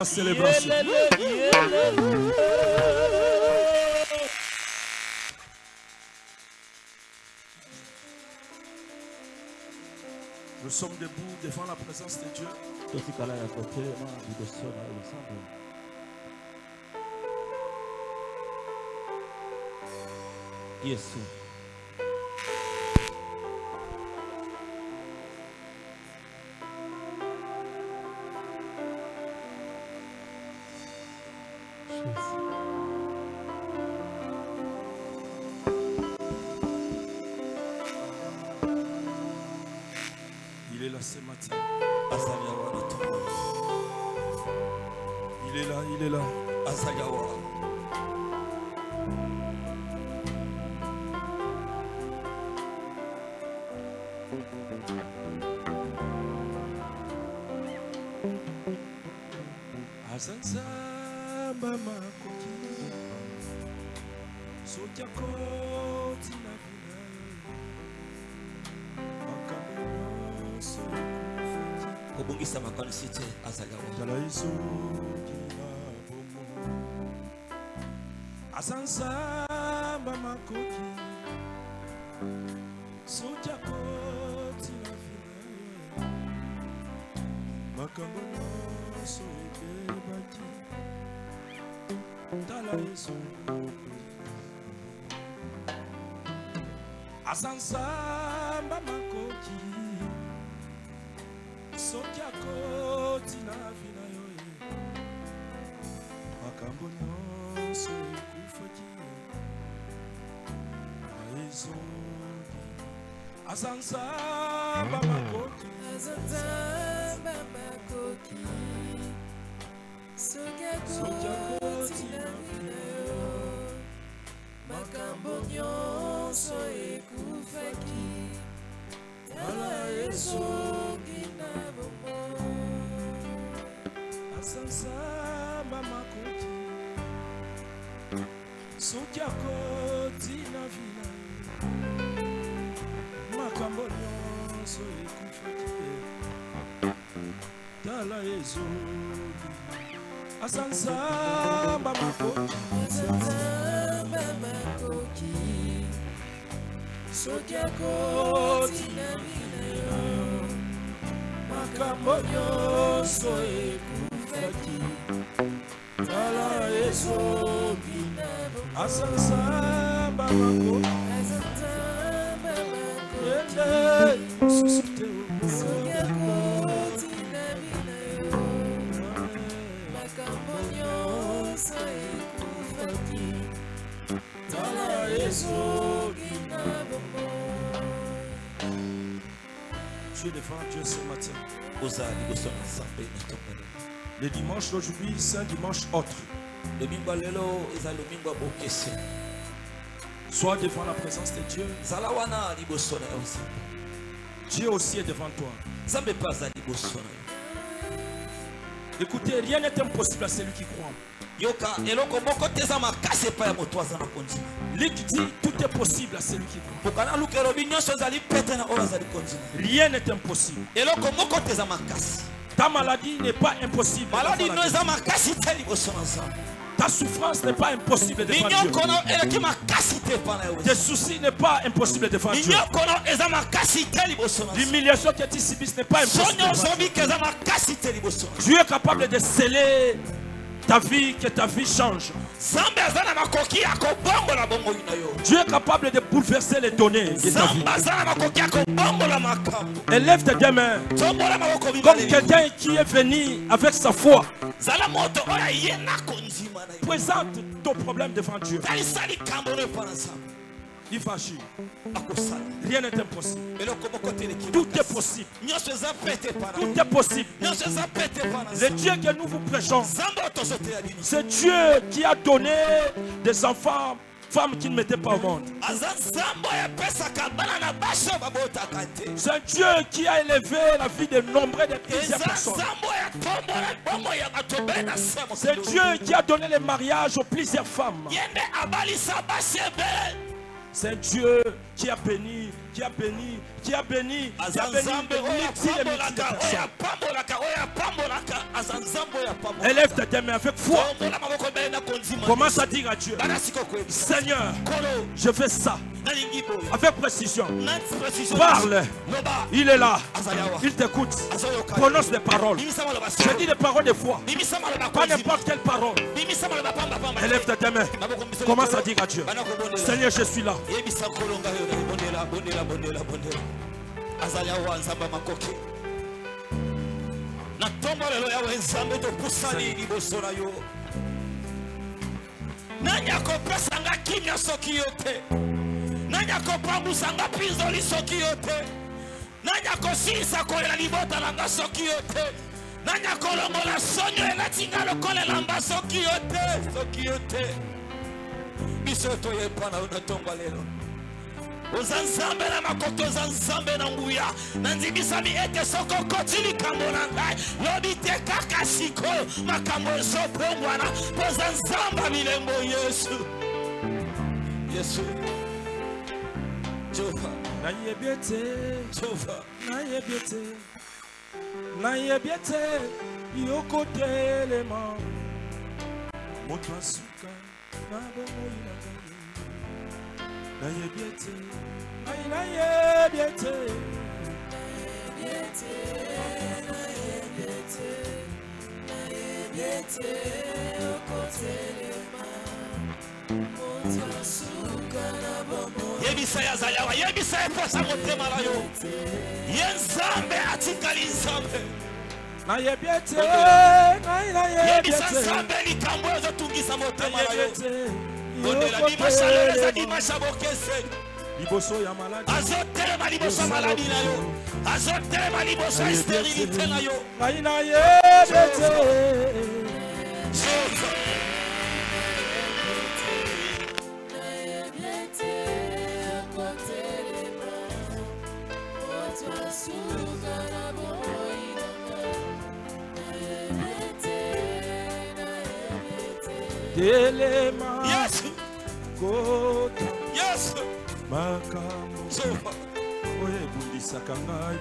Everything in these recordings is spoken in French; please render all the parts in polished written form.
Célébration. Nous sommes debout devant la présence de Dieu. Yes. Il est là ce matin. Il est là, il est là. Azanzamba makoki sokia koti na vina makambo soki Kobungisa makanisite azagawa. tala iso kina bomo Azanzamba makoki sokia koti na vina makambo soki Asansamba makoki sokia koti na vina yo makambo nyonso ekufaki aizo Asansamba makoki sokia koti na vina yo makambo nyonso ekufaki tala ezongi na bomo Asansamba makoki sokia koti na vina makambo nyonso ekufaki tala ezongi Asansamba makoki sokia koti na vina yo makambo nyonso ekufaki tala ezongi na bomo Asansamba makoki sokia koti na vina yo makambo nyonso ekufaki tala ezongi na bomo. Dieu devant Dieu ce matin. Le dimanche d'aujourd'hui, c'est un dimanche autre. Sois devant la présence de Dieu. Dieu aussi est devant toi. Écoutez, rien n'est impossible à celui qui croit. Luc dit, tout est possible à celui qui croit. Rien n'est impossible. Ta maladie n'est pas impossible. Ta souffrance n'est pas impossible devant Dieu. Tes soucis n'est pas impossible devant Dieu. L'humiliation que tu subis n'est pas impossible. Dieu est capable de sceller ta vie, que ta vie change. Dieu est capable de bouleverser les données de ta vie. Élève tes deux mains comme quelqu'un qui est venu avec sa foi. Présente ton problème devant Dieu. Il va agir. Rien n'est impossible. Tout est possible. Tout est possible. Le Dieu que nous vous prêchons, c'est Dieu qui a donné des enfants, femmes qui ne mettaient pas au monde. C'est un Dieu qui a élevé la vie de nombreuses de plusieurs personnes. C'est Dieu qui a donné le mariage aux plusieurs femmes. C'est un Dieu qui a béni, qui a béni, qui a béni, qui a béni de multiples et multiples personnes. Élève tes mains avec foi. Commence à dire à Dieu, Seigneur, je fais ça avec précision. Parle. Il est là. Il t'écoute. Prononce des paroles. Je dis des paroles de foi. Pas n'importe quelle parole. Élève tes mains. Commence à dire à Dieu, Seigneur, je suis là. Nanya kopambusa nga pinzoli soki yote. Nanya kosisa kolela libota langa soki yote. Nanya kolongola sonyo elatinga lokole lamba soki yote. Soki yote. Biso toye pana unatomba lelo. Ozanzambe na makoto zanzambe na nguya. Nanzibisa mi ete soko kotili kambo na ngai. Lobi te kaka siko makambo sopongwana. Pozanzamba milembo Yesu. Yesu. Na yebiete yoko telema moto asuka na bomo na yebiete na yebiete yoko telema moto asuka na bomo. Yebisa ya zayawa, yebisa ya posa motema la yo. Yenzambe atikali nzambe. Na yebiete, na yebiete. Yebisa nzambe likambo ezo tungisa motema la yo. Bondela dimasha leza dimasha bokese. Liboso ya maladi. Azotelema liboso maladi na yo. Azotelema liboso sterilité na yo. Na yebiete. Telema, yes, kota, yes, makamo, sofa, oye bundisa kangai.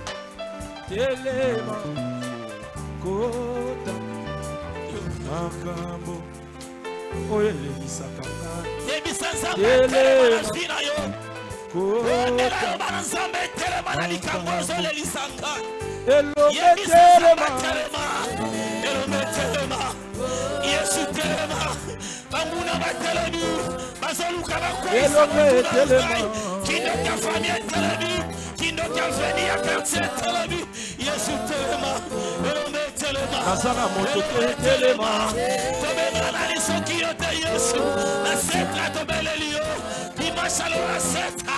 Telema, kota, makamo, oye bundisa kangai. Yebisa nzambe telema na yo. Kota, banzambe telema na likambo zole lisanga. Elome telema, elome telema. Yesu telema. Bamuna batelemi, bazoluka bakwesa telema. Kindo kya famille telemi, kindo kya veni ya quartier telemi. Yesu telema, elome telema. Azana moto telema. Tobela na lisoki yote Yesu, na setra tobeleli yo. Dimashalo na setra.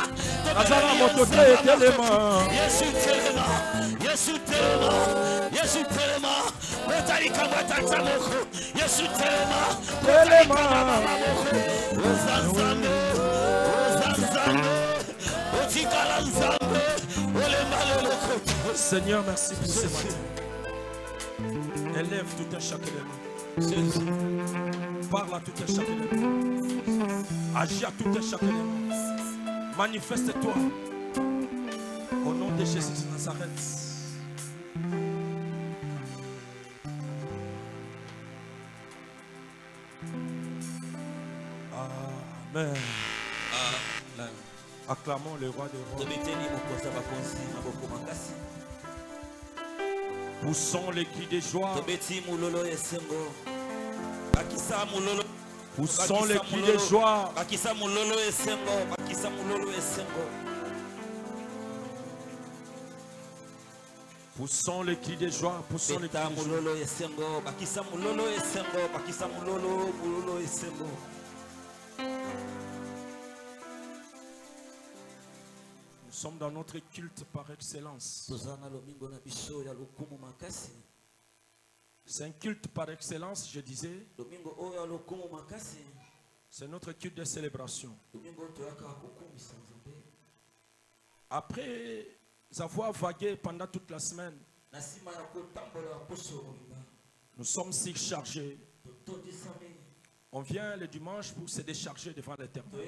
Azana moto telema. Yesu telema, Yesu telema, Yesu telema. Otari kamata tamoko, Yesu telema, telema. Ozanzambe, ozanzambe, otikala nzambe, olembale lokoto. Seigneur, merci pour ce matin. Élève tout un chacun des mains. Parle à tout un chacun des mains. Agis à tout un chacun des mains. Manifeste-toi. Au nom de Jésus de Nazareth. Amen. Amen. Acclamons le roi des rois. Poussons les cris de joie. Poussons les cris de joie. Poussons les cris de joie. Poussons les cris de joie. Nous sommes dans notre culte par excellence. C'est un culte par excellence, je disais. C'est notre culte de célébration. Après avoir vagué pendant toute la semaine, nous sommes surchargés. On vient le dimanche pour se décharger devant l'Éternel.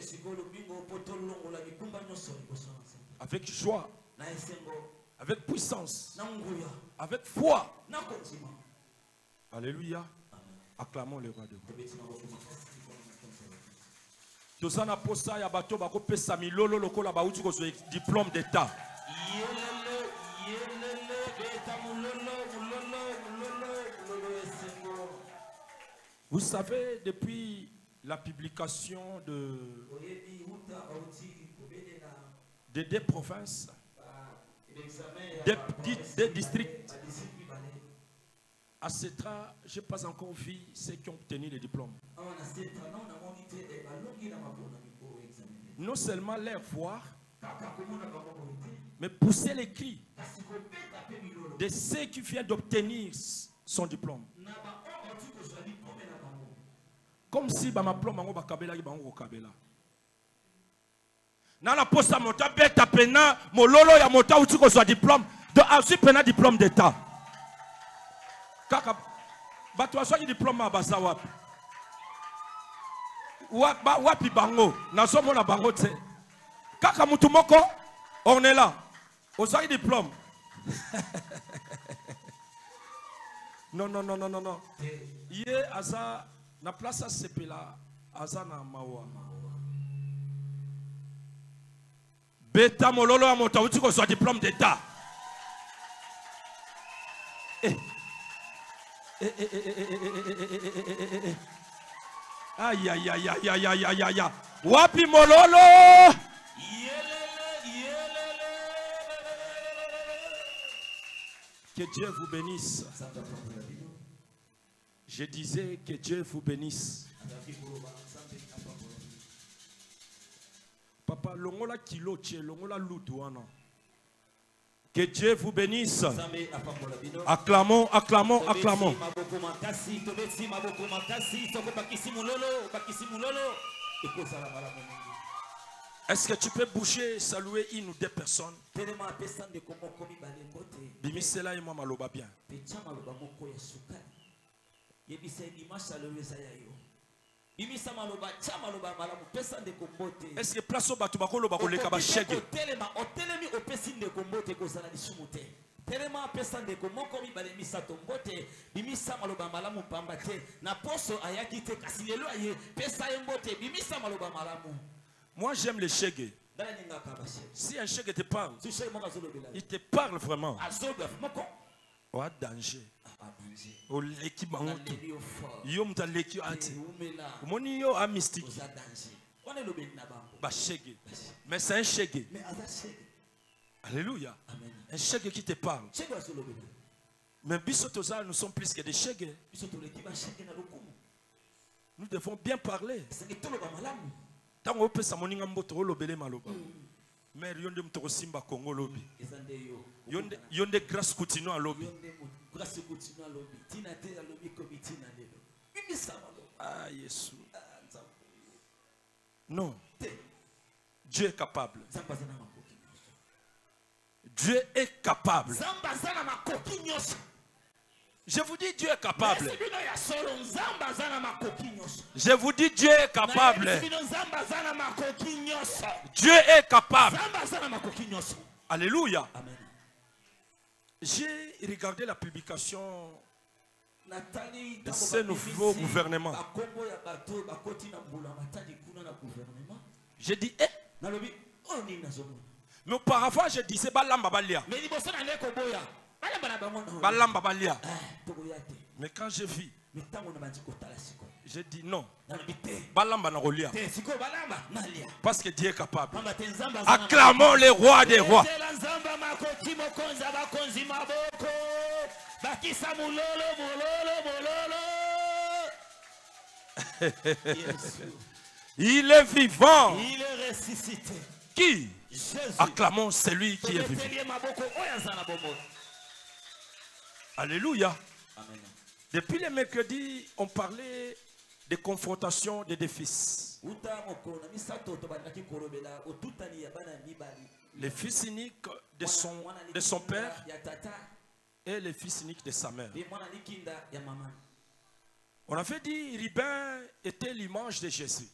Avec joie, avec puissance, avec foi. Alléluia. Acclamons le roi de roi. Tozana posa ya bato bako pesa milolo lokola bauti ko diplôme d'état. Vous savez, depuis la publication des deux provinces, des districts, à Cetra, je n'ai pas encore vu ceux qui ont obtenu les diplômes. Non seulement les voir, mais pousser les cris de ceux qui viennent d'obtenir son diplôme. Comme si ma diplôme en bakabela ki bango kabela. Na la posa mota beta pena mololo ya mota uti ko so diplôme de ensuite pena diplôme d'état. Kaka bato aso diplôme ba baza wapi. Wapi bango na so mona bango te. Kaka mutu moko on est là. Oso diplôme. Non. Yé aza na place à sepela azana mawa beta mololo ya moto uti ko so diplôme d'état. Aïe. Wapi mololo. Que Dieu vous bénisse. Je disais que Dieu vous bénisse. Papa, longola kilo tche, longola lutuana. Que Dieu vous bénisse. Acclamons. Est-ce que tu peux bouger, saluer une ou deux personnes? Bimisela et moi maloba bien. Est-ce que place au bateau bakolo bakole kaba shege? Telema pesa ndeko moko mi bale misato mbote bimisa maloba malamu pambate na poso ayaki te kasilelo aye pesa yembote bimisa maloba malamu. Moi j'aime les shege. Si un shege te parle, il te parle vraiment. Au danger. Au leki bangoto. Yo mta leki ati. Moni yo a mystique. Ba shege. Mais c'est un shege. Alléluia. Amen. Un shege qui te parle. Mais bisotoza, nous sommes plus que des shege. Nous devons bien parler. Tant on peut s'amoninga mboto lobele maloba. Mais yonde mtoko simba Congo lobi. Yonde grâce continue à lobi. Grâce continue à lobi. Tina te à lobi comité na lelo. Bimisa maloba. Ah Yesu. Non. Dieu est capable. Dieu est capable. Je vous dis Dieu est capable. Je vous dis Dieu est capable. Dieu est capable. Alléluia. J'ai regardé la publication de ce nouveau gouvernement. J'ai dit, mais auparavant, je disais, Balamba Balia. Balamba Balia. Mais quand j'ai vu, j'ai dit non. Balamba Narolia. Parce que Dieu est capable. Acclamons les rois des rois. Il est vivant. Il est ressuscité. Qui? Jésus. Acclamons celui qui est vivant. Alléluia. Amen. Depuis le mercredi, on parlait des confrontations des deux fils. Le fils unique de son père et le fils unique de sa mère. On avait dit Ribin était l'image de Jésus.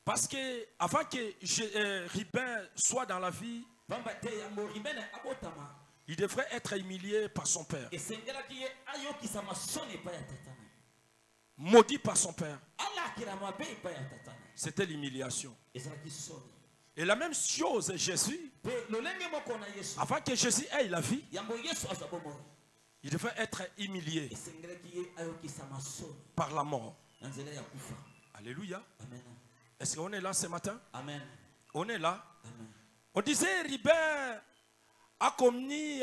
Parce que avant que Ribin soit dans la vie, il devrait être humilié par son père. Maudit par son père. C'était l'humiliation. Et la même chose, Jésus, avant que Jésus ait la vie, il devait être humilié par la mort. Alléluia. Est-ce qu'on est là ce matin? Amen. On est là. Amen. On disait Ribin a commis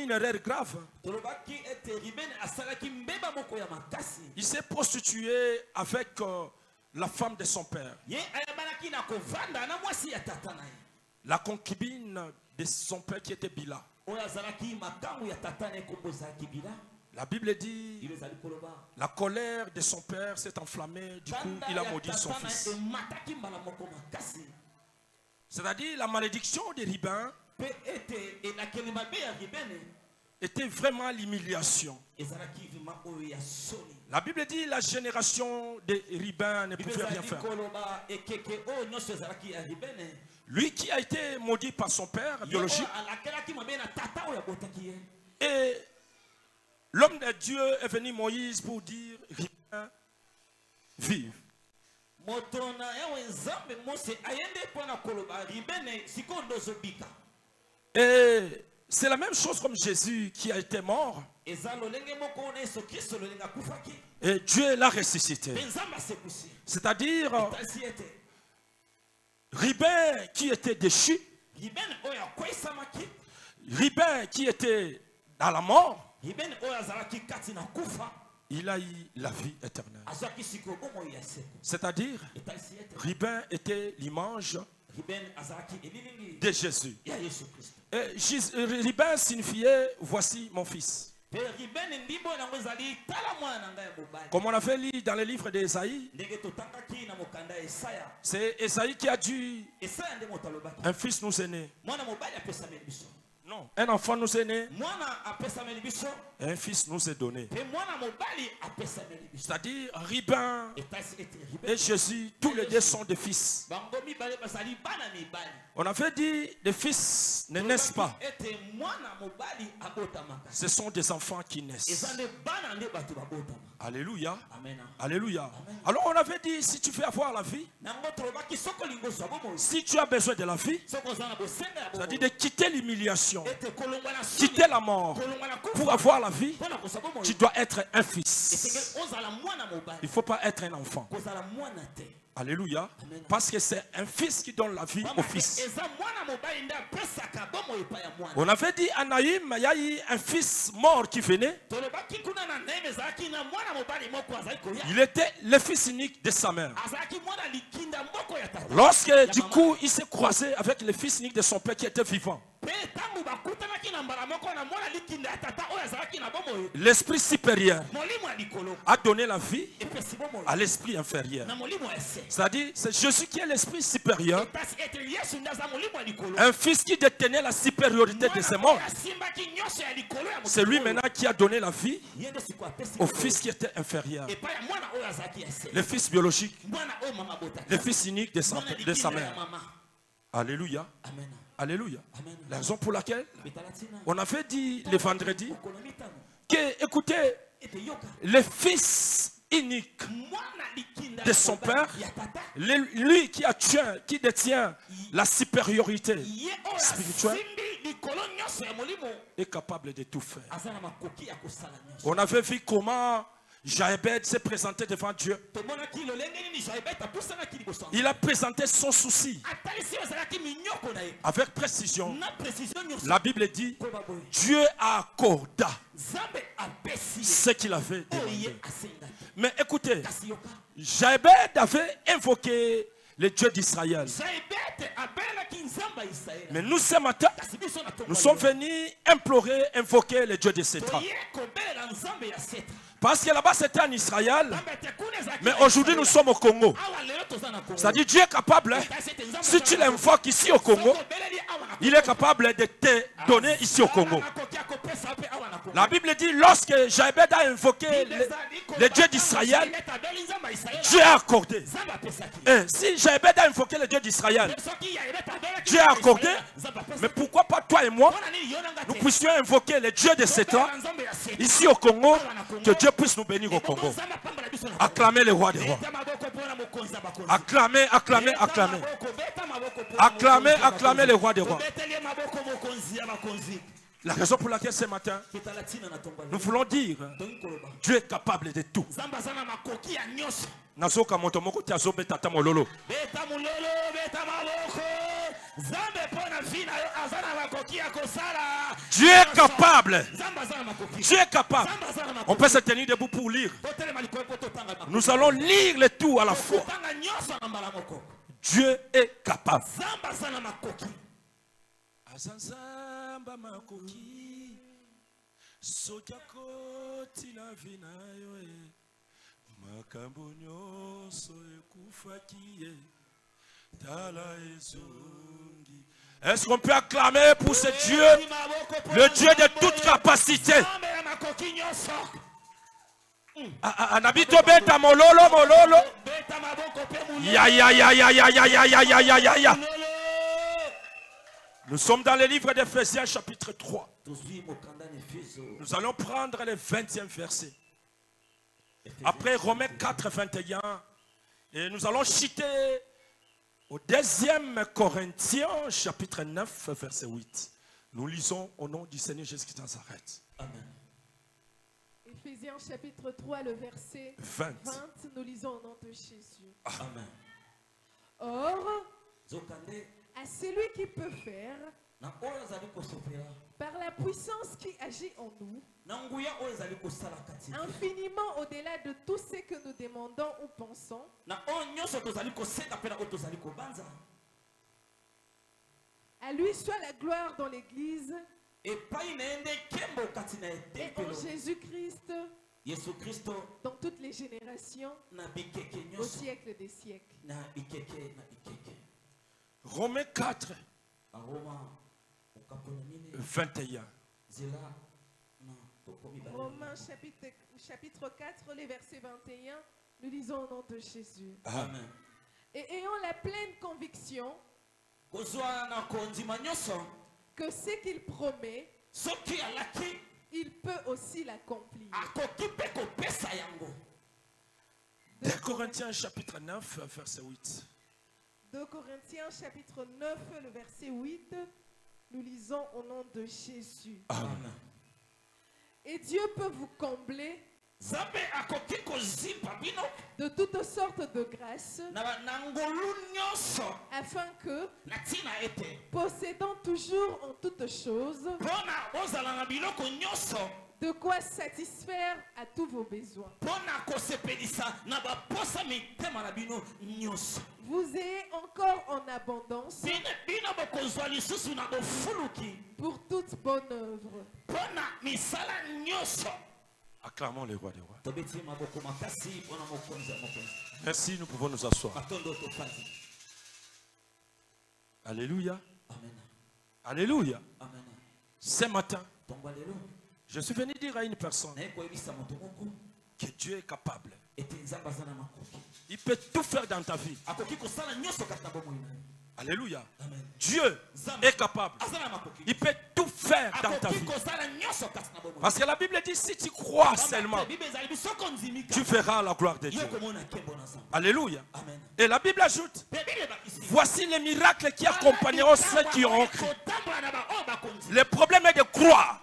une erreur grave. Il s'est prostitué avec la femme de son père. La concubine de son père qui était Bila. La Bible dit la colère de son père s'est enflammée, du coup il a maudit son fils. C'est-à-dire la malédiction de Ribin était vraiment l'humiliation. La Bible dit la génération de Ribin ne pouvait rien faire. Lui qui a été maudit par son père biologique. Et l'homme de Dieu est venu Moïse pour dire Ribin, vive. Et c'est la même chose comme Jésus qui a été mort. Et Dieu l'a ressuscité. C'est-à-dire Ribin qui était déchu, Ribin qui était dans la mort, il a eu la vie éternelle. C'est-à-dire Ribin était l'image de Jésus. Et Ribin signifiait voici mon fils. Comme on avait lu dans le livre d'Ésaïe, c'est Ésaïe qui a dit un fils nous est né. Non, un enfant nous est né. Et un fils nous est donné. C'est-à-dire Ribin et Jésus, tous les deux sont des fils. On avait dit les fils ne naissent pas. Ce sont des enfants qui naissent. Alléluia. Alléluia. Alors on avait dit si tu veux avoir la vie, si tu as besoin de la vie, c'est-à-dire de quitter l'humiliation, quitter la mort pour avoir la vie, tu dois être un fils. Il ne faut pas être un enfant. Alléluia. Parce que c'est un fils qui donne la vie au fils. On avait dit à Naïm, il y a eu un fils mort qui venait. Il était le fils unique de sa mère. Lorsque du coup il s'est croisé avec le fils unique de son père qui était vivant, l'esprit supérieur a donné la vie à l'esprit inférieur. C'est-à-dire, c'est Jésus qui est l'esprit supérieur. Un fils qui détenait la supériorité de ses morts. C'est lui maintenant qui a donné la vie au fils qui était inférieur. Le fils biologique. Le fils unique de sa mère. Alléluia. Alléluia. La raison pour laquelle on avait dit le vendredi que, écoutez, le fils unique de son père, lui qui détient la supériorité spirituelle, est capable de tout faire. On avait vu comment Jaébed s'est présenté devant Dieu. Il a présenté son souci avec précision. La Bible dit Dieu a accordé ce qu'il avait demandé. Mais écoutez, Jaébed avait invoqué le Dieu d'Israël. Mais nous ce matin, nous sommes venus implorer, invoquer le Dieu de Sétra. Parce que là-bas c'était en Israël, mais aujourd'hui nous sommes au Congo. C'est-à-dire Dieu est capable, si tu l'invoques ici au Congo, il est capable de te donner ici au Congo. La Bible dit, lorsque Jabez a invoqué le Dieu d'Israël, Dieu a accordé. Et si Jabez a invoqué le Dieu d'Israël, Dieu a accordé. Mais pourquoi pas toi et moi, nous puissions invoquer le Dieu de ces temps, ici au Congo, que Dieu puisse nous bénir au Congo. Acclamez le roi des rois. Acclamez, acclamez, acclamez. Acclamez, acclamez le roi des rois. La raison pour laquelle ce matin, nous voulons dire, Dieu est capable de tout. Dieu est capable. Dieu est capable. On peut se tenir debout pour lire. Nous allons lire le tout à la fois. Dieu est capable. Azanzamba makoki sojako tinavina yoe makambo nyonso ekufaki tala ezongi. Est-ce qu'on peut acclamer pour ce Dieu, le Dieu de toute capacité? Anabito beta mololo mololo. Ya ya ya ya ya ya ya ya ya ya ya ya. Nous sommes dans le livre d'Éphésiens chapitre 3. Nous allons prendre le 20e verset. Après Romains 4, 21. Et nous allons citer au 2e Corinthiens chapitre 9, verset 8. Nous lisons au nom du Seigneur Jésus-Christ de Nazareth. Amen. Éphésiens chapitre 3, le verset 20. Nous lisons au nom de Jésus. Amen. Or, à celui qui peut faire, par la puissance qui agit en nous, infiniment au-delà de tout ce que nous demandons ou pensons, à lui soit la gloire dans l'Église et en Jésus-Christ, dans toutes les générations, au siècle des siècles. Romains 4, 21. Romains chapitre 4, les versets 21, nous lisons au nom de Jésus. Amen. Et ayant la pleine conviction que ce qu'il promet, il peut aussi l'accomplir. 2 Corinthiens chapitre 9, verset 8. 2 Corinthiens chapitre 9, le verset 8, nous lisons au nom de Jésus. Amen. Et Dieu peut vous combler de toutes sortes de grâces, afin que, possédant toujours en toutes choses, de quoi satisfaire à tous vos besoins, vous ayez encore en abondance pour toute bonne œuvre. Acclamons le roi des rois. Merci, nous pouvons nous asseoir. Alléluia. Alléluia. Ce matin, je suis venu dire à une personne que Dieu est capable. Il peut tout faire dans ta vie. Alléluia. Dieu est capable. Il peut tout faire dans ta vie. Parce que la Bible dit, si tu crois seulement, tu verras la gloire de Dieu. Alléluia. Et la Bible ajoute, voici les miracles qui accompagneront ceux qui auront cru. Le problème est de croire.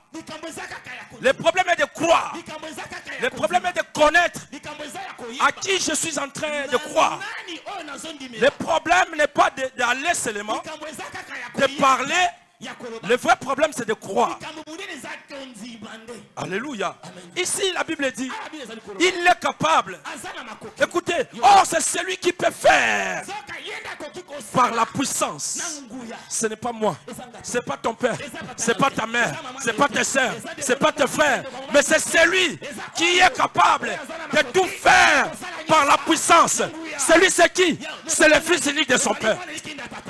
Le problème est de croire. Le problème est de connaître à qui je suis en train de croire. Le problème n'est pas d'aller seulement, de parler. Le vrai problème, c'est de croire. Alléluia. Ici, la Bible dit, il est capable. Écoutez, oh, c'est celui qui peut faire par la puissance. Ce n'est pas moi, ce n'est pas ton père, ce n'est pas ta mère, ce n'est pas tes soeurs, ce n'est pas tes frères, mais c'est celui qui est capable de tout faire par la puissance. Celui, c'est qui? C'est le fils unique de son père.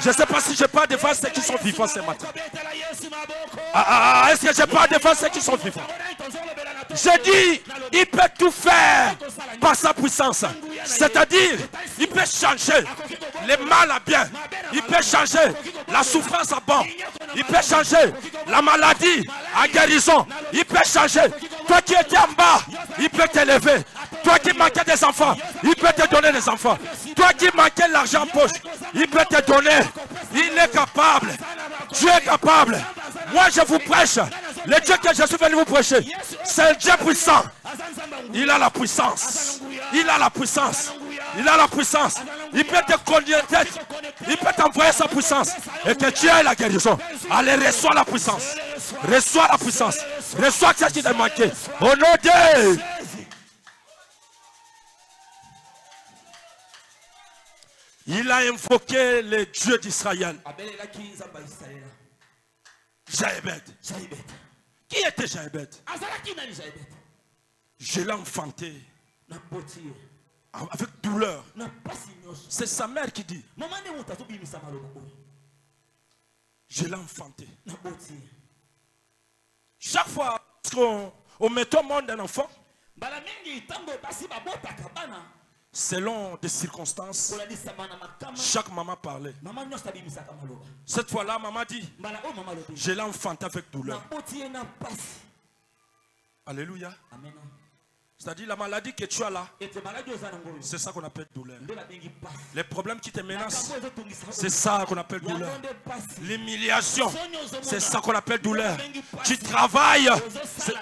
Je ne sais pas si je parle devant ceux qui sont vivants ce matin. Est-ce que je parle devant ceux qui sont vivants? Je dis, il peut tout faire par sa puissance. C'est-à-dire, il peut changer le mal à bien. Il peut changer la souffrance à bon. Il peut changer la maladie à guérison. Il peut changer. Toi qui étais en bas, il peut t'élever. Toi qui manquais des enfants, il peut te donner des enfants. Toi qui manquais l'argent en poche, il peut te donner. Il est capable. Dieu est capable. Moi je vous prêche. Le Dieu que je suis venu vous prêcher, c'est un Dieu puissant. Il a la puissance. Il a la puissance. Il a la puissance. Il peut te conduire tête. Il peut t'envoyer sa puissance. Et que Dieu ait la guérison. Allez, reçois la puissance. Reçois la puissance. Reçois ce qui t'a manqué. Au nom de... Il a invoqué le Dieu d'Israël. Jaébet. Qui était Jaébet? Je l'ai enfanté avec douleur. C'est sa mère qui dit. Je l'ai enfanté. Chaque fois qu'on met au monde un enfant, selon des circonstances, chaque maman parlait. Cette fois-là, maman dit, je l'ai enfanté avec douleur. Alléluia. C'est-à-dire la maladie que tu as là, c'est ça qu'on appelle douleur. Les problèmes qui te menacent, c'est ça qu'on appelle douleur. L'humiliation, c'est ça qu'on appelle douleur. Tu travailles,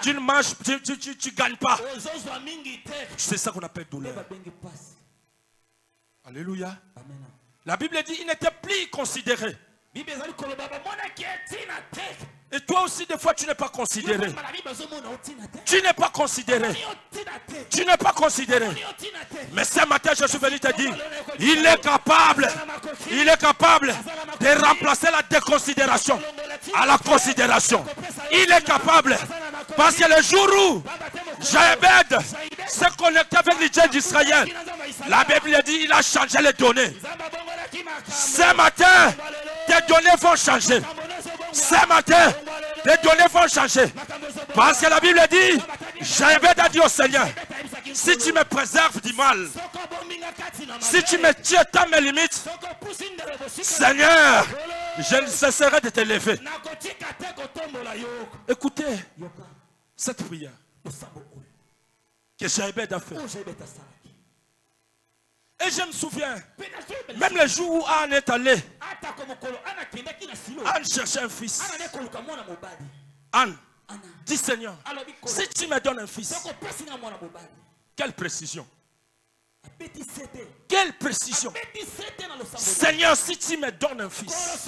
tu ne manges, tu ne gagnes pas. C'est ça qu'on appelle douleur. Alléluia. La Bible dit, il n'était plus considéré. Et toi aussi, des fois, tu n'es pas considéré. Tu n'es pas considéré. Tu n'es pas considéré. Mais ce matin, je suis venu te dire, il est capable de remplacer la déconsidération à la considération. Il est capable. Parce que le jour où Jaébet s'est connecté avec le Dieu d'Israël, la Bible dit, il a changé les données. Ce matin, tes données vont changer. Ce matin, tes données vont changer. Parce que la Bible dit, Jaébet a dit au Seigneur, si tu me préserves du mal, si tu me tiens à mes limites, Seigneur, je ne cesserai de te lever. Écoutez cette prière que Jaébet a fait. Et je me souviens, même le jour où Anne est allée, Anne cherchait un fils. Anne dit, Seigneur, si tu me donnes un fils, quelle précision. Quelle précision. Seigneur, si tu me donnes un fils.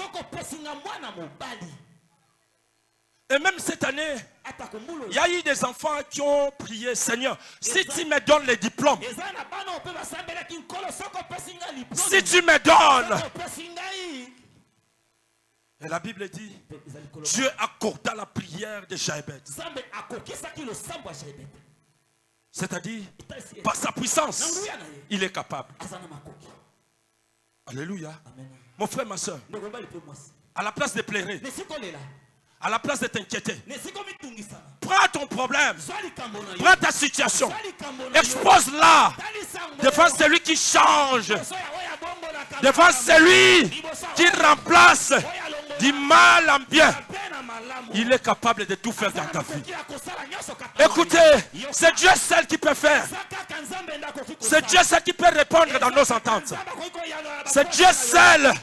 Et même cette année, il y a eu des enfants qui ont prié, Seigneur, si tu me donnes les diplômes, si tu me donnes. Et la Bible dit, Dieu accorda la prière de Jaébet. C'est-à-dire, par sa puissance, il est capable. Alléluia. Mon frère, ma soeur, à la place de pleurer, à la place de t'inquiéter, prends ton problème, prends ta situation, expose-la devant celui qui change, devant celui qui remplace du mal en bien. Il est capable de tout faire dans ta vie. Écoutez, c'est Dieu seul qui peut faire. C'est Dieu seul qui peut répondre dans nos ententes. C'est Dieu seul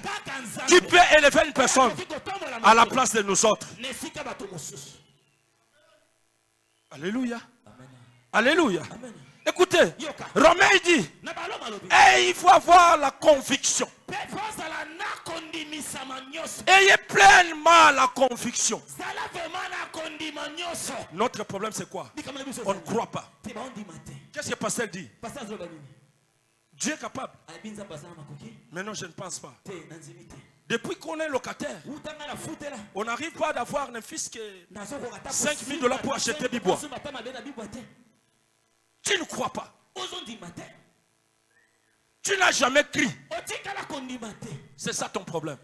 qui peut élever une personne à la place de nous autres. Alléluia. Alléluia. Écoutez, Romain dit, et il faut avoir la conviction. Ayez pleinement la conviction. Notre problème c'est quoi? On ne croit pas. Qu'est-ce que Pasteur dit? Dieu est capable. Mais non, je ne pense pas. Depuis qu'on est locataire, on n'arrive pas à avoir un fils qui est 5 000 $ pour acheter du bois. Tu ne crois pas. Tu n'as jamais crié. C'est ça ton problème.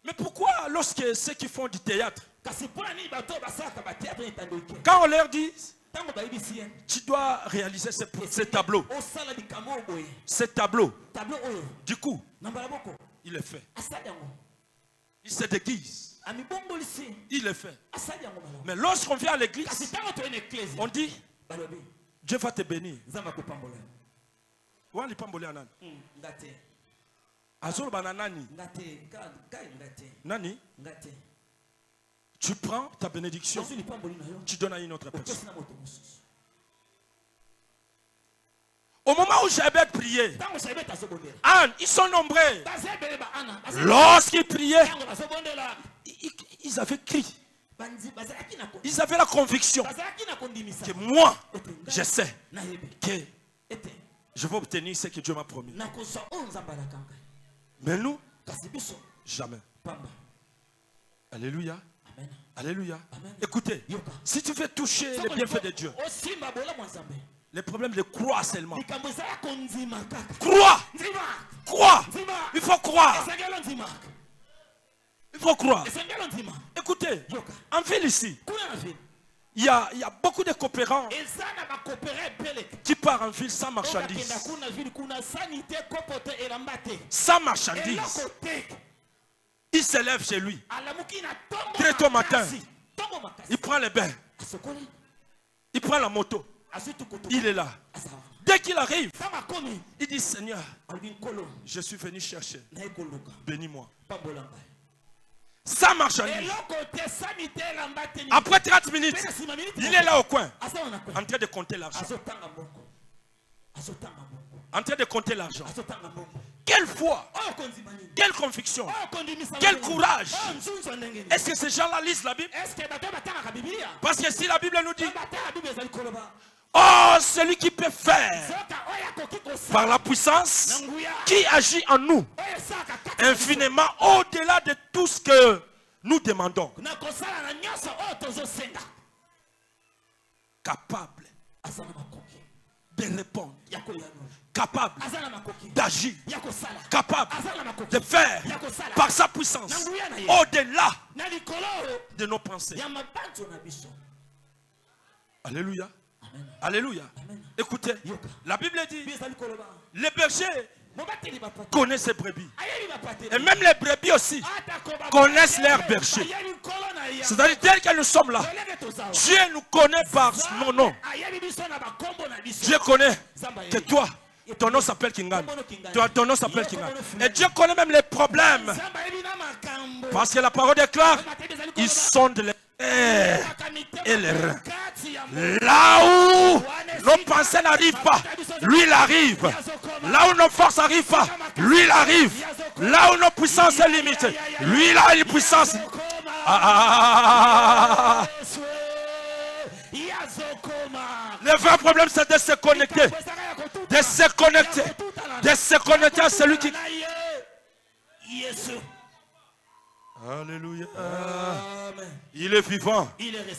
Mais pourquoi lorsque ceux qui font du théâtre, quand on leur dit, tu dois réaliser ce tableau, du coup, il le fait. Il se déguise. Il le fait. Mais lorsqu'on vient à l'église, on dit, Dieu va te bénir. Azul bananani. Nani? Tu prends ta bénédiction, tu donnes à une autre personne. Au moment où Jabet priait, Anne, ils sont nombreux. Lorsqu'ils priaient, ils avaient crié. Ils avaient la conviction que moi, je sais que je vais obtenir ce que Dieu m'a promis. Mais nous, jamais. Alléluia. Alléluia. Écoutez, si tu veux toucher les bienfaits de Dieu, les problèmes de croire seulement. Crois. Crois. Il faut croire. Il faut croire. Écoutez, en ville ici, il y a beaucoup de coopérants qui partent en ville sans marchandises. Sans marchandises. Il se lève chez lui. Très tôt matin, il prend le bain. Il prend la moto. Il est là. Dès qu'il arrive, il dit, Seigneur, je suis venu chercher. Bénis-moi. Sans marchandise. Après 30 minutes, il est là au coin, en train de compter l'argent. En train de compter l'argent. Quelle foi, quelle conviction, quel courage. Est-ce que ces gens-là lisent la Bible? Parce que si la Bible nous dit, oh, celui qui peut faire par la puissance qui agit en nous infiniment au-delà de tout ce que nous demandons, capable de répondre, capable d'agir, capable de faire par sa puissance au-delà de nos pensées. Alléluia. Alléluia. Écoutez, la Bible dit, les bergers connaissent ses brebis. Et même les brebis aussi connaissent leurs bergers. C'est-à-dire, tel que nous sommes là, Dieu nous connaît par nos noms. Dieu connaît que toi, ton nom s'appelle Kingan. Ton nom s'appelle Kingan. Et Dieu connaît même les problèmes. Parce que la parole déclare, ils sondent les et les reins. Là où nos pensées n'arrivent pas, lui il arrive. Là où nos forces n'arrivent pas, lui il arrive. Là où nos puissances sont limitées, lui il a une puissance. Le vrai problème c'est de se connecter. De se connecter. De se connecter à celui qui... Alléluia. Il est vivant.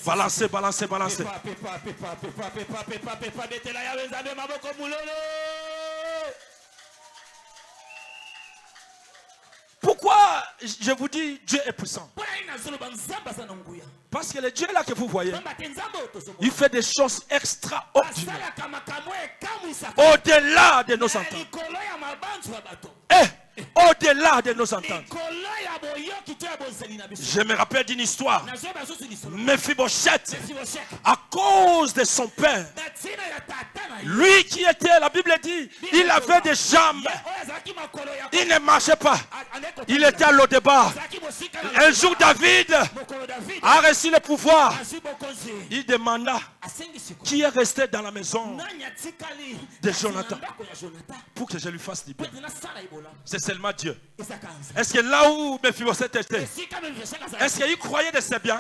Balancez, balancez, balancez. Pourquoi je vous dis Dieu est puissant? Parce que le Dieu là que vous voyez, il fait des choses extraordinaires. Au-delà de nos ententes. Au-delà de nos ententes. Je me rappelle d'une histoire. Mephibosheth, à cause de son père, lui qui était, la Bible dit, il avait des jambes. Il ne marchait pas. Il était à Lodebar. Un jour, David a reçu le pouvoir. Il demanda qui est resté dans la maison de Jonathan pour que je lui fasse du bien. C'est seulement Dieu. Est-ce que là où Mephibosheth était, est-ce qu'il croyait de ses biens?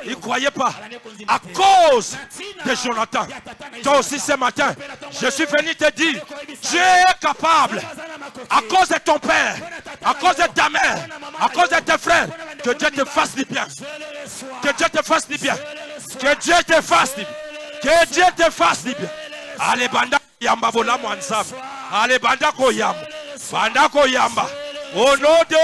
Il ne croyait pas. À cause de Jonathan. Toi aussi ce matin, je suis venu te dire, Dieu est capable. À cause de ton père, à cause de ta mère, à cause de tes frères, que Dieu te fasse du bien. Que Dieu te fasse du bien. Que Dieu te fasse du bien. Que Dieu te fasse du bien. Allez, banda yamba vola mwansam. Allez, banda koyam. Bandako Yamba. Au nom de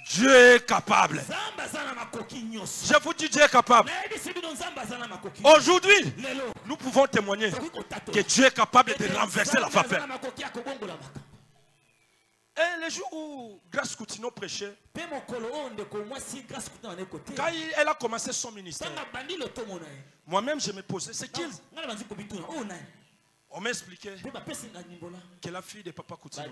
Dieu est capable. Je vous dis, Dieu est capable. Aujourd'hui, nous pouvons témoigner que Dieu est capable de renverser la vapeur. Et les jours où Grâce Coutinho prêchait, quand elle a commencé son ministère, moi-même je me posais, c'est qui? On m'a expliqué que la fille de Papa Coutinho.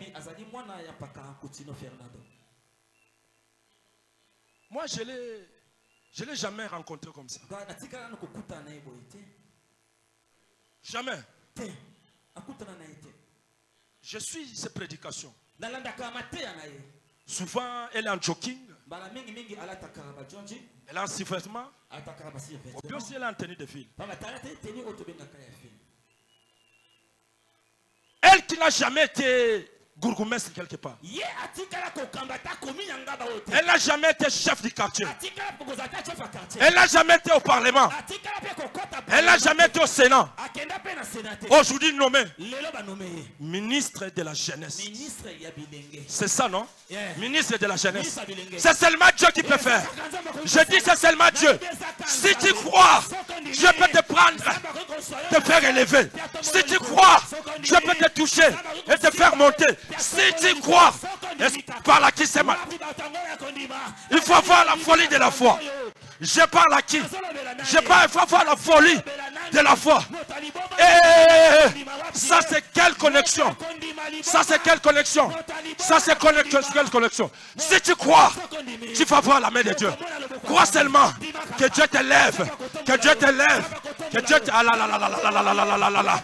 Moi, je ne l'ai jamais rencontré comme ça. Jamais. Je suis ses prédications. Souvent, elle est en jogging. Elle a un survêtement. Et puis aussi, elle est en tenue de ville. Elle qui n'a jamais été gourgoumestre quelque part. Elle n'a jamais été chef du quartier. Elle n'a jamais été au Parlement. Elle n'a jamais été au Sénat. Aujourd'hui nommée ministre de la jeunesse. C'est ça, non? Ministre de la jeunesse. C'est seulement Dieu qui peut faire. Je dis c'est seulement Dieu. Si tu crois, Dieu peut te prendre, te faire élever. Si tu crois, Dieu peut te toucher et te faire monter. Si tu crois, par là qui c'est mal. Il faut avoir la folie de la foi. Je parle à qui? Je parle, il faut avoir la folie de la foi. Et ça c'est quelle connexion? Ça c'est quelle connexion? Ça c'est quelle connexion? Si tu crois, tu vas voir la main de Dieu. Crois seulement que Dieu te lève. Que Dieu te lève. Que Dieu te... Ah là là là là là là là là là là là.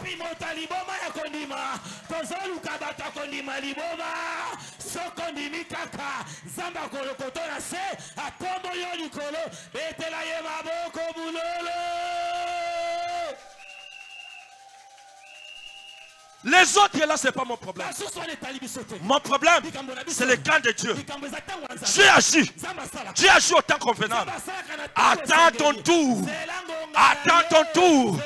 Les autres là, c'est pas mon problème. Mon problème, c'est le camp de Dieu. Dieu agit. Dieu agit au temps convenable. Attends ton tour. Attends ton tour.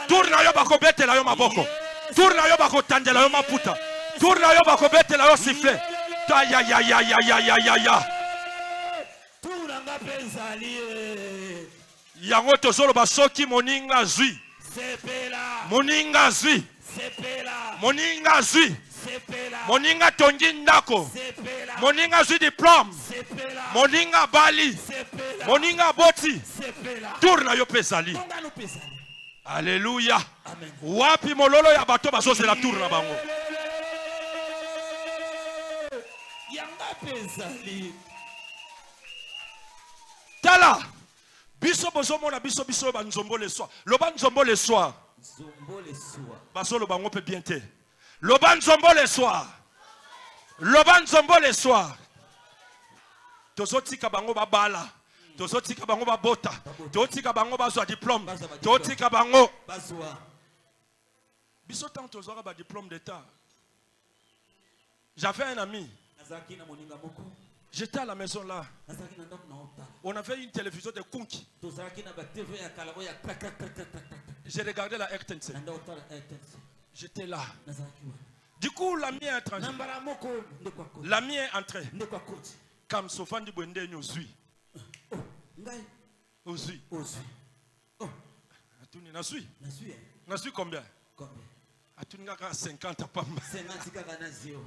Tourna yo bako bete la yo maboko. Tourna yo bako tandela yo maputa. Tourna yo bako bete la yo sifflet. Ya ya ya ya ya ya ya ya. Yango tozolo basoki moninga zui. Moninga zui. Moninga zui. Moninga tongi ndako. Moninga zui diplôme. Moninga bali. Moninga boti. Tourna yo pesali. Alléluia. Wapi mololo ya bato baso c'est la tour na bango. Tala. Biso bozo mona biso banzombo le soir. Loba nzombo le soir. Baso lo bango peut bien te. Loba nzombo le soir. Loba nzombo le soir. Tozotika bango babala. Tozotika bango babota. Tozotika bango bazwa diplôme. Tozotika bango. Biso tant tozora ba diplôme d'état. J'avais un ami. J'étais à la maison là. On avait une télévision de Kunki. J'ai regardé la RTNC. J'étais là. Du coup, l'ami est entré. L'ami est entré. Comme Sofan di Bwende nous suit. Aussi. Atuni na suis. Na suis combien? Atuni ngaka 50 pamba. 50 kaka na 0.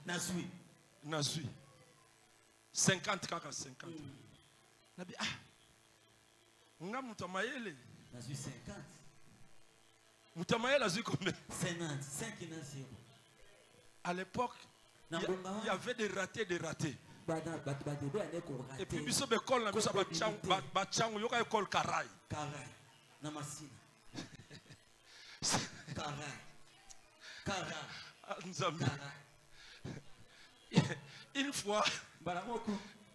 Na suis. Na suis. 50 kaka 50. Nabi ah. Nga mutamayele. Na suis 50. Mutamayele azui combien? 50. 5 na 0. À l'époque, il y avait des ratés. Et puis, biso bekol na biso bachangu yoka école Karai. Karai. Na masina. Karai. Une fois,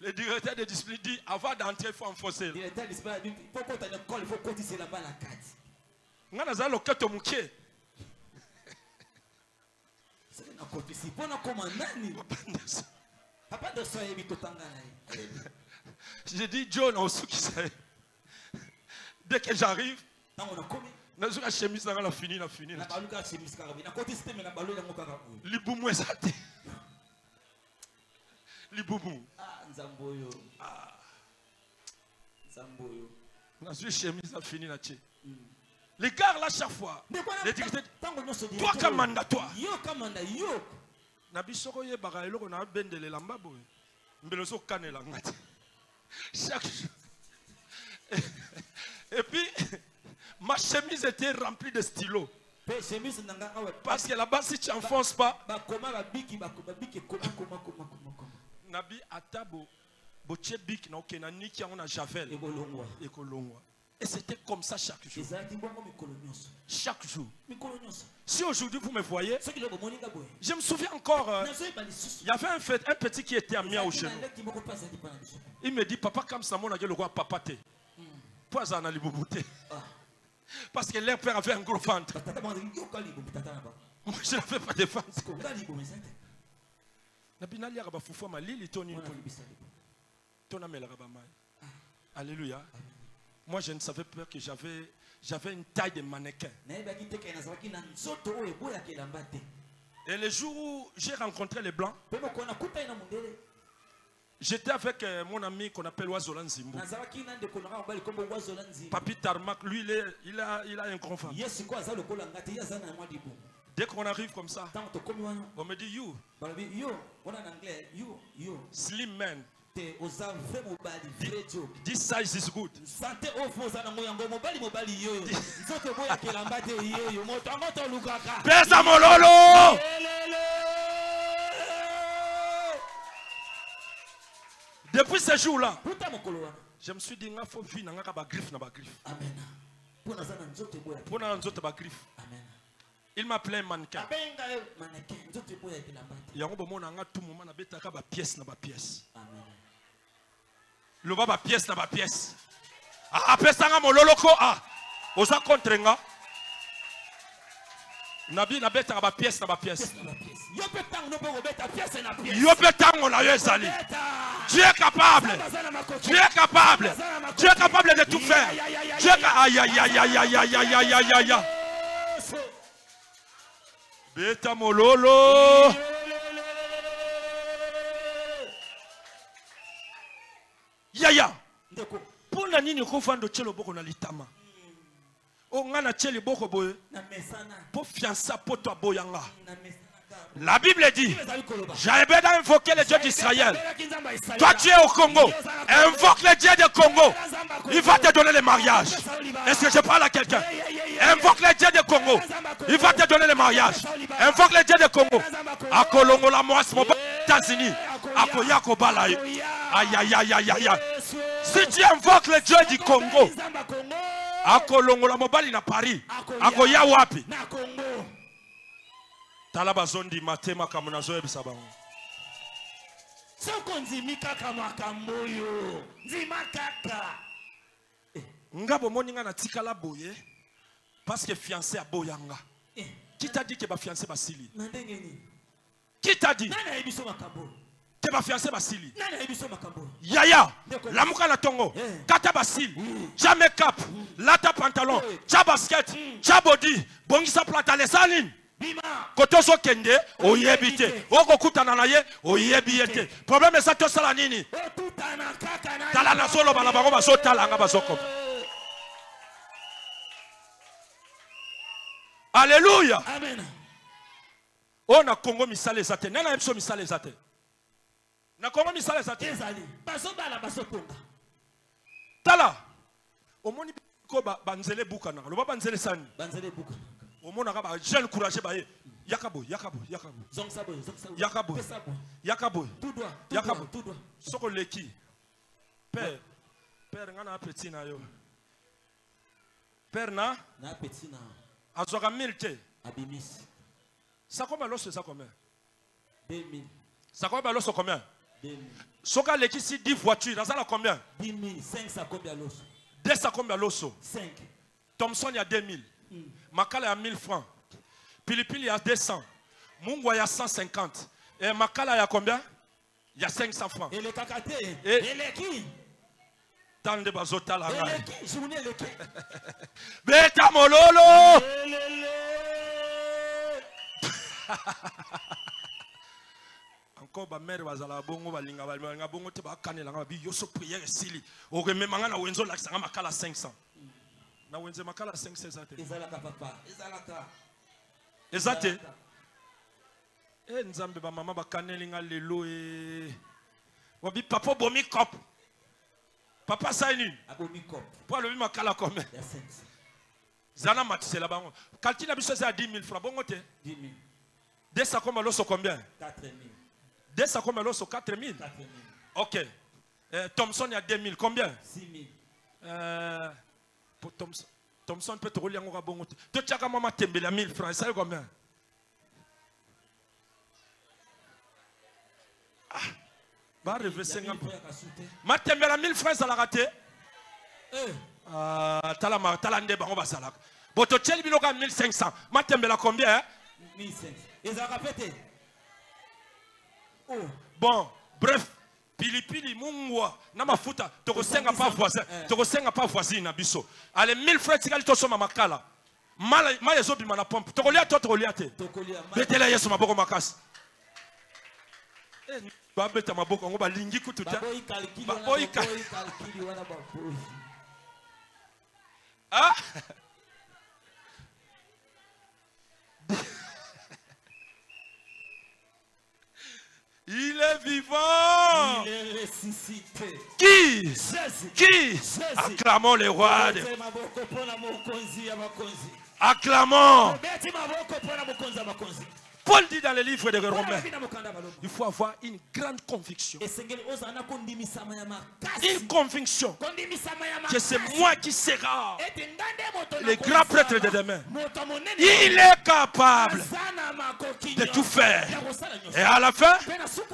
le directeur de discipline dit avant d'entrer, il faut enfoncer. Le directeur de discipline dit il faut qu'on école, il faut cotiser là-bas la carte. On a zalo keto mukie. C'est un cotisi. Pour nous commander. Papa de soye bito tangana. J'ai dit, John, on sait qui c'est. Dès que j'arrive, je la chemise, la fini. Liboumou est saté. Liboumou. Je chemise, la fini. Les gars, là, chaque fois, les directeurs, toi, comme mandatoire. Nabisoko ye bagailo ko na bendele lamba boy. Mbeloso kanela ngati. Chaque jour. Et puis ma chemise était remplie de stylos. Parce que là-bas si tu n'enfonces pas. Nabi atabo boche bik na okena niki on a javel et kolongwa. Et c'était comme ça chaque jour. Chaque jour. Si aujourd'hui vous me voyez, je me souviens encore, il y avait un petit qui était amené au genou. Il me dit, papa, comme ça, mon agué, le roi papa te. Pas en alibouté. Parce que leur père avait un gros ventre. Moi, je ne fais pas de ventre. Alléluia. Moi, je ne savais pas que j'avais une taille de mannequin. Et le jour où j'ai rencontré les Blancs, j'étais avec mon ami qu'on appelle Wazolan Zimbo. Papi Tarmac, lui, il a un grand fan. Dès qu'on arrive comme ça, on me dit you. Slim man. This size is good. Pesa mololo. Depuis ce jour-là, je me suis dit nga faut vivre nga ba griffe na ba griffe. Amen. Pour na nzoto ba griffe. Amen. Il m'appelait mannequin. Yango bomona nga tout moment na betaka ba pièce na ba pièce. Amen. Le baba pièce na ba pièce. Ah pesanga mololoko ah. Oza contre nga. Nabi na betaka ba pièce na ba pièce. Yo petango na yo ezali. Dieu est capable. Dieu est capable. Dieu est capable de tout faire. Dieu est aïe aïe aïe aïe aïe aïe aïe aïe aïe aïe. Beta mololo. Yaya. Pour la nini ko fando chelo boko na litama. O ngana cheli boko boye. Pour fiança poto boyanga. La Bible dit, j'avais invoqué le Dieu d'Israël. Toi tu es au Congo. Invoque le Dieu du Congo. Il va te donner le mariage. Est-ce que je parle à quelqu'un? Invoque le Dieu du Congo. Il va te donner le mariage. Invoque le Dieu du Congo. À Colombo la moisse, aux États-Unis. À Koyako Balaï. Aïe aïe aïe aïe aïe. Si tu invoques le Dieu du Congo, à Colombo la mobile na Paris. À Koyawapi. Talabazondi matema kamunazo ebisabango. Sokonzi mikaka makamboyo. Nzima kaka. Ngabo moninga na tikala boye parce que fiancé a boyanga. Qui t'a dit que ba fiancé basili? Qui t'a dit? Nana ebiso makambo. Que ba fiancé basili? Nana ebiso makambo. Yaya, la muka na tongo. Kata basili. Jamais cap. Lata pantalon, cha basket, cha body, bongisa plata les salines. Kotoso kende oyebite oko kutana na ye oyebite problème ça to sala nini tala na solo bana bango baso tala nga basoko. Alléluia. Amen. On a Congo misale zate nana emso misale zate na Congo misale zate ezali baso bala baso tonga tala omoni ko banzele buka na lo banzele sani banzele buka. Au monde arabe, jeune courageux, Yakabo, Yakabo, Yakabo. Yakabo, Yakabo, Yakabo, Soko leki. Père, Père, on a un petit na yo. Père na petit na. Azoka milte. Abimis. Ça combien l'os ça combien? 2000. Ça combien l'os combien? 2000. Soka leki si 10 voitures, ça la combien? 10 000. 5 ça combien l'os? 2 ça combien l'os? 5. Thompson il y a 2000. Makala a 1000 francs. Pilipili a 200. Mungwa il y a 150. Et Makala il y a combien? Il y a 500 francs. Et le kakate. Et les qui? Tande bazota la ngai. Journée le Beta mololo. Encore ba mère bazala bongo balinga balinga bongo te ba kanela nga bi yoso prière esili. O rememanga na wenzo la sanga makala 500. Na wenzo makala 500 zate. Ezalaka papa, ezalaka. Ezate. Nzambe ba mama ba kanelinga lelo wabi papa bomi kop. Papa saini. Abomi kop. Pour le makala combien? Zana matisela bango. Kaltina biso c'est à 10 000 francs bongo te. 10 000. Desa comme l'osso combien? 4 000. Desa comme l'osso 4 000. 4 000. OK. Thompson il y a 2 000 combien? 6 000. Pour Thompson peut te rouler en bongo te. Tu tchaka mama tembe la 1000 francs, ça combien? Va rêver 50. Ma tembe la 1000 francs ça l'a raté. Talande bango basala. Boto tcheli biloka 1500. Ma tembe la combien? 1500. Ils ont répété. Oh. Bon, bref, pilipili mungwa na mafuta tokosenga pas voisin, tokosenga pas voisine na biso. Allez 1000 francs tikali to soma makala. Ma yezo bima na pompe. Tokolia to tokolia te. Betela yeso maboko makasi. Ba beta maboko ngo ba lingi kututa. Ba oika. Ah. Il est vivant. Il est ressuscité. Qui? Jésus. Qui? Jésus. Acclamons les rois. Acclamons. Paul dit dans le livre de Romains, il faut avoir une grande conviction. Une conviction que c'est moi qui sera le grand prêtre de demain. Il est capable de tout faire. Et à la fin,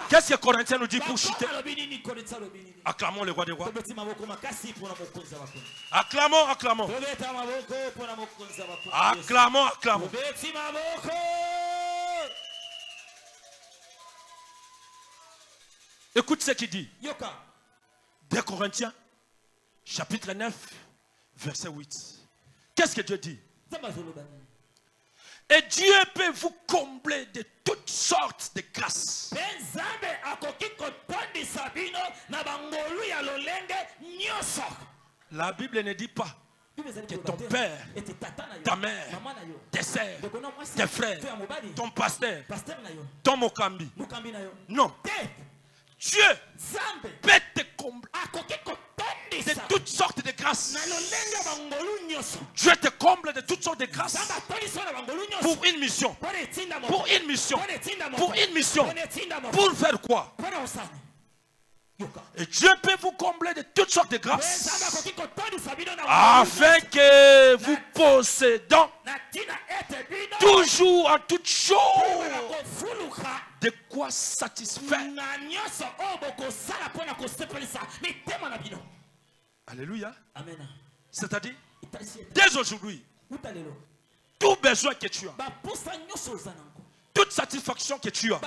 qu'est-ce que Corinthiens nous dit pour chuter? Acclamons le roi des rois. Acclamons, acclamons. Acclamons, acclamons. Écoute ce qu'il dit. 2 Corinthiens, chapitre 9, verset 8. Qu'est-ce que Dieu dit? Et Dieu peut vous combler de toutes sortes de grâces. La Bible ne dit pas que ton père, ta mère, tes sœurs, tes frères, ton pasteur, ton mokambi. Non. Dieu peut te combler de toutes sortes de grâces. Dieu te comble de toutes sortes de grâces pour une mission. Pour une mission. Pour une mission. Pour faire quoi? Et Dieu peut vous combler de toutes sortes de grâces afin que vous possédant toujours en toutes choses de quoi satisfaire. Alléluia. C'est-à-dire, dès aujourd'hui, tout besoin que tu as, toute satisfaction que tu as,